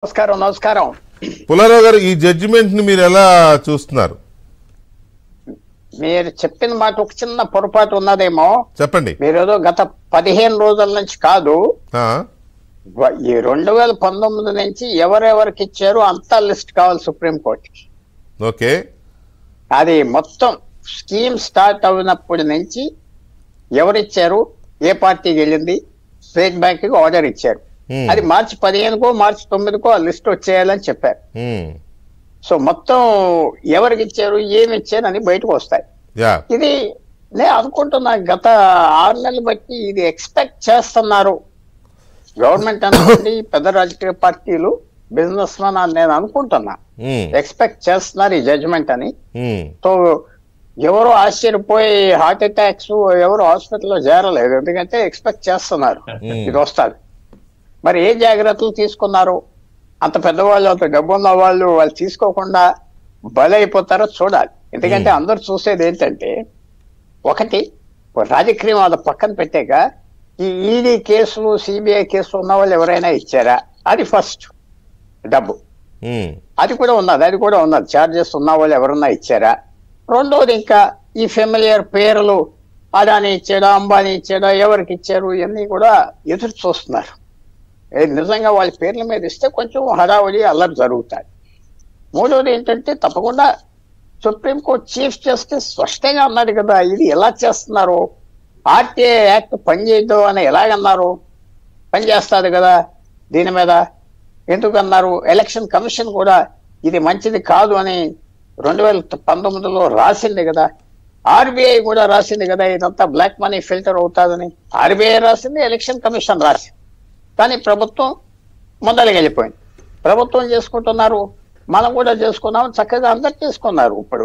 నమస్కారం నమస్కారం పుల్లారావు గారు, ఈ జడ్జిమెంట్ ని మీరు ఎలా చూస్తున్నారు? మీరు చెప్పిన మాట ఒక చిన్న పొరపాటు ఉన్నదేమో. చెప్పండి. మీరేదో గత 15 రోజుల నుంచి కాదు, ఆ, ఈ 2019 నుంచి ఎవరెవరికి ఇచ్చారు అంతా లిస్ట్ కావాలి సుప్రీంకోర్టుకి. ఓకే. అది మొత్తం స్కీమ్ స్టార్ట్ అయినప్పటి నుంచి ఎవరిచ్చారు, ఏ పార్టీకి వెళ్ళింది, స్టేట్ బ్యాంక్ కి ఆర్డర్ ఇచ్చారు. అది మార్చి 15కో మార్చి 9కో ఆ లిస్ట్ వచ్చేయాలని చెప్పారు. సో మొత్తం ఎవరికి ఇచ్చారు, ఏమి ఇచ్చారు అని బయటకు వస్తాయి. ఇది నేను అనుకుంటున్నా, గత 6 నెలలు బట్టి ఇది ఎక్స్పెక్ట్ చేస్తున్నారు గవర్నమెంట్ అనుకోండి, పెద్ద రాజకీయ పార్టీలు, బిజినెస్ మెన్ అని నేను అనుకుంటున్నా. ఎక్స్పెక్ట్ చేస్తున్నారు ఈ జడ్జిమెంట్ అని. సో ఎవరు ఆశ్చర్యపోయి హార్ట్ అటాక్స్, ఎవరు హాస్పిటల్లో చేరలేదు, ఎందుకంటే ఎక్స్పెక్ట్ చేస్తున్నారు ఇది వస్తుంది. మరి ఏ జాగ్రత్తలు తీసుకున్నారు? అంత పెద్దవాళ్ళు, అంత డబ్బు ఉన్న వాళ్ళు తీసుకోకుండా బలైపోతారో చూడాలి. ఎందుకంటే అందరు చూసేది ఏంటంటే, ఒకటి రాజకీయం అది పక్కన పెట్టాక ఈ ఈడీ కేసులు, సిబిఐ కేసులు ఉన్న వాళ్ళు ఎవరైనా ఇచ్చారా, అది ఫస్ట్. డబ్బు అది కూడా ఉన్నది, ఛార్జెస్ ఉన్న వాళ్ళు ఎవరన్నా ఇచ్చారా. రెండోది ఇంకా ఈ ఫెమిలియర్ పేర్లు, అదాని ఇచ్చాడా, అంబానీ ఇచ్చాడా, ఎవరికి ఇచ్చారు, ఇవన్నీ కూడా ఎదురు చూస్తున్నారు. నిజంగా వాళ్ళ పేర్ల మీద ఇస్తే కొంచెం హడావుడి అల్లరి జరుగుతాయి. మూడోది ఏంటంటే, తప్పకుండా సుప్రీంకోర్టు చీఫ్ జస్టిస్ స్పష్టంగా అన్నాడు కదా, ఇది ఎలా చేస్తున్నారు, ఆర్టీఐ యాక్ట్ పనిచేయదు అని ఎలాగన్నారు, పనిచేస్తుంది కదా దీని మీద ఎందుకన్నారు. ఎలక్షన్ కమిషన్ కూడా ఇది మంచిది కాదు అని 2019లో రాసింది కదా. ఆర్బీఐ కూడా రాసింది కదా, ఇదంతా బ్లాక్ మనీ ఫిల్టర్ అవుతుందని. ఆర్బీఐ రాసింది, ఎలక్షన్ కమిషన్ రాసింది. కానీ ప్రభుత్వం ముందరికి వెళ్ళిపోయింది. ప్రభుత్వం చేసుకుంటున్నారు, మనం కూడా చేసుకున్నాం, చక్కగా అందరు చేసుకున్నారు. ఇప్పుడు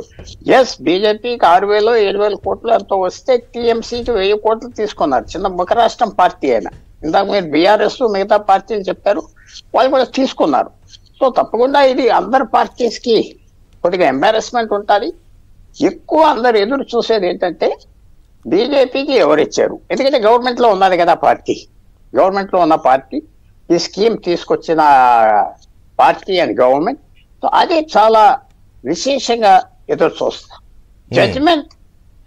ఎస్, బీజేపీకి 6,000 7,000 కోట్లు ఎంతో వస్తే టీఎంసీకి 1000 కోట్లు తీసుకున్నారు. చిన్న ముఖ రాష్ట్రం పార్టీ అయినా, ఇందాక మీరు బీఆర్ఎస్ మిగతా పార్టీలు చెప్పారు, వాళ్ళు కూడా తీసుకున్నారు. సో తప్పకుండా ఇది అందరు పార్టీస్ కి కొద్దిగా ఎంబారస్మెంట్ ఉంటుంది. ఎక్కువ అందరు ఎదురు చూసేది ఏంటంటే, బీజేపీకి ఎవరిచ్చారు, ఎందుకంటే గవర్నమెంట్ లో ఉన్నది కదా పార్టీ. గవర్నమెంట్ లో ఉన్న పార్టీ, ఈ స్కీమ్ తీసుకొచ్చిన పార్టీ అని గవర్నమెంట్. సో అది చాలా విశేషంగా ఎదురు చూస్తాం. Judgement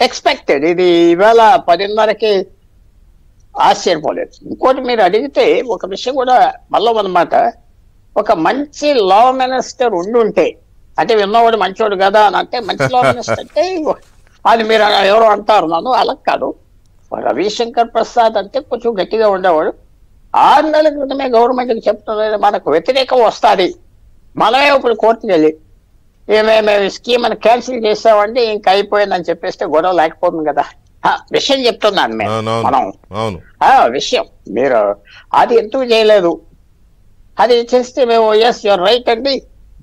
expected. ఇది ఇవాళ 10:30కి ఆశ్చర్యపోలేదు. ఇంకోటి మీరు అడిగితే ఒక విషయం కూడా మళ్ళీ అన్నమాట, ఒక మంచి లా మినిస్టర్ ఉండుంటే, అంటే విన్నవాడు మంచోడు కదా అని అంటే, మంచి లా మినిస్టర్ అంటే అది మీరు ఎవరో అంటారు, నన్ను అలా కాదు. రవిశంకర్ ప్రసాద్ అంటే కొంచెం గట్టిగా ఉండేవాడు. 6 నెలల క్రితమే గవర్నమెంట్కి చెప్తున్నది, మనకు వ్యతిరేకం వస్తుంది, మనమే ఇప్పుడు కోర్టుకు వెళ్ళి మేము స్కీమ్ అని క్యాన్సిల్ చేసామంటే ఇంకా అయిపోయిందని చెప్పేస్తే గొడవ లేకపోతుంది కదా. విషయం చెప్తున్నాను మనం విషయం. మీరు అది ఎందుకు చేయలేదు, అది చేస్తే మేము ఎస్ యువర్ రైట్ అండి,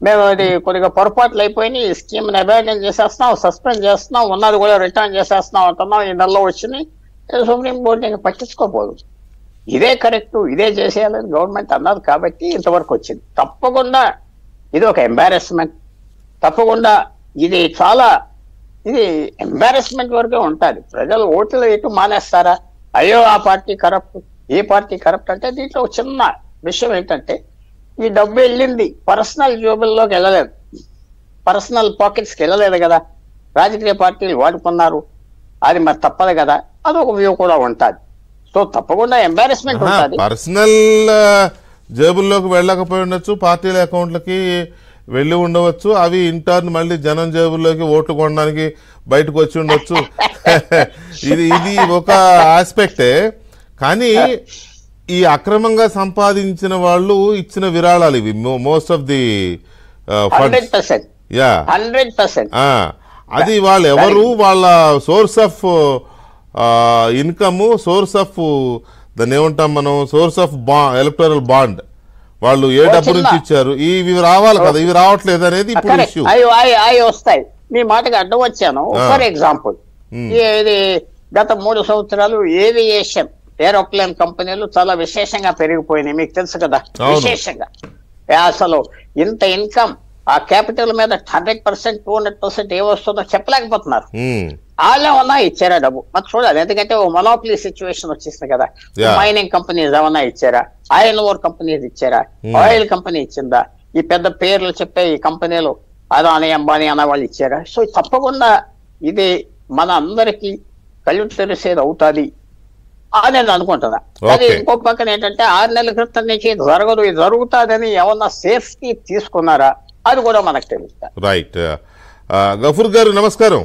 మేము అది కొద్దిగా పొరపాట్లు అయిపోయినాయి, ఈ స్కీమ్ ని అబాండన్ చేసేస్తున్నాం, సస్పెండ్ చేస్తున్నాం, ఉన్నది కూడా రిటర్న్ చేసేస్తున్నాం అంటున్నాం, ఈ నెలలో వచ్చినాయి, సుప్రీంకోర్టు ఇంకా పట్టించుకోపోదు. ఇదే కరెక్ట్, ఇదే చేసేయాలని గవర్నమెంట్ అన్నది కాబట్టి ఇంతవరకు వచ్చింది. తప్పకుండా ఇది ఒక ఎంబారస్మెంట్. తప్పకుండా ఇది ఎంబారస్మెంట్ వరకే ఉంటుంది. ప్రజలు ఓట్లు ఎటు మానేస్తారా, అయ్యో ఆ పార్టీ కరప్ట్, ఏ పార్టీ కరప్ట్ అంటే. దీంట్లో ఒక చిన్న విషయం ఏంటంటే, ఈ డబ్బు వెళ్ళింది పర్సనల్ జోబుల్లోకి వెళ్ళలేదు, పర్సనల్ పాకెట్స్కి వెళ్ళలేదు కదా, రాజకీయ పార్టీలు వాడుకున్నారు. అది మరి తప్పదు కదా, అదొక వ్యూ కూడా ఉంటుంది. సో తప్పకుండా ఎంబారస్మెంట్ ఉంటుంది. పర్సనల్ జేబుల్లోకి వెళ్ళకపోయి ఉండొచ్చు, పార్టీల అకౌంట్లకి వెళ్ళి ఉండవచ్చు, అవి ఇంటర్న్ మళ్ళీ జనం జేబుల్లోకి ఓట్లు కొనడానికి బయటకు వచ్చి ఉండొచ్చు. ఇది ఒక ఆస్పెక్టే. కానీ ఈ అక్రమంగా సంపాదించిన వాళ్ళు ఇచ్చిన విరాళాలు ఇవి, మోస్ట్ ఆఫ్ ది 100%. అది వాళ్ళు ఎవరు, వాళ్ళ source of income, source of దాన్ని ఏమంటాం మనం, సోర్స్ ఆఫ్ ఎలక్టోరల్ బాండ్, వాళ్ళు ఏ డబ్బు నుంచి ఇచ్చారు, ఇవి రావాలి కదా, ఇవి రావట్లేదు అనేది ఇప్పుడు ఇష్యూ. అవి వస్తాయి. మీ మాటకి అడ్డం వచ్చాను. ఫర్ ఎగ్జాంపుల్, ఇది గత 3 సంవత్సరాలు ఏవియేషన్, ఏరోప్లేన్ కంపెనీలు చాలా విశేషంగా పెరిగిపోయినాయి, మీకు తెలుసు కదా. విశేషంగా అసలు ఇంత ఇన్కమ్ ఆ క్యాపిటల్ మీద 100%, 200% ఏమొస్తుందో చెప్పలేకపోతున్నారు. వాళ్ళేమన్నా ఇచ్చారా డబ్బు? మరి చూడాలి, ఎందుకంటే ఓ మొనోపలీ సిచ్యువేషన్ వచ్చేసింది కదా. మైనింగ్ కంపెనీస్ ఏమన్నా ఇచ్చారా? ఐరన్ ఓర్ కంపెనీస్ ఇచ్చారా? ఆయిల్ కంపెనీ ఇచ్చిందా? ఈ పెద్ద పేర్లు చెప్పే ఈ కంపెనీలు అదాని అంబానీ అన్న వాళ్ళు ఇచ్చారా? సో తప్పకుండా ఇది మన అందరికి కళ్ళు తెరిసేది అవుతుంది అని నేను అనుకుంటున్నా. కానీ ఇంకో పక్కన ఏంటంటే 6 నెలల క్రితం నుంచి ఇది జరగదు, ఇది జరుగుతుందని ఏమన్నా సేఫ్టీ తీసుకున్నారా అది కూడా మనకు తెలుస్తుంది. రైట్. గఫూర్ గారు నమస్కారం.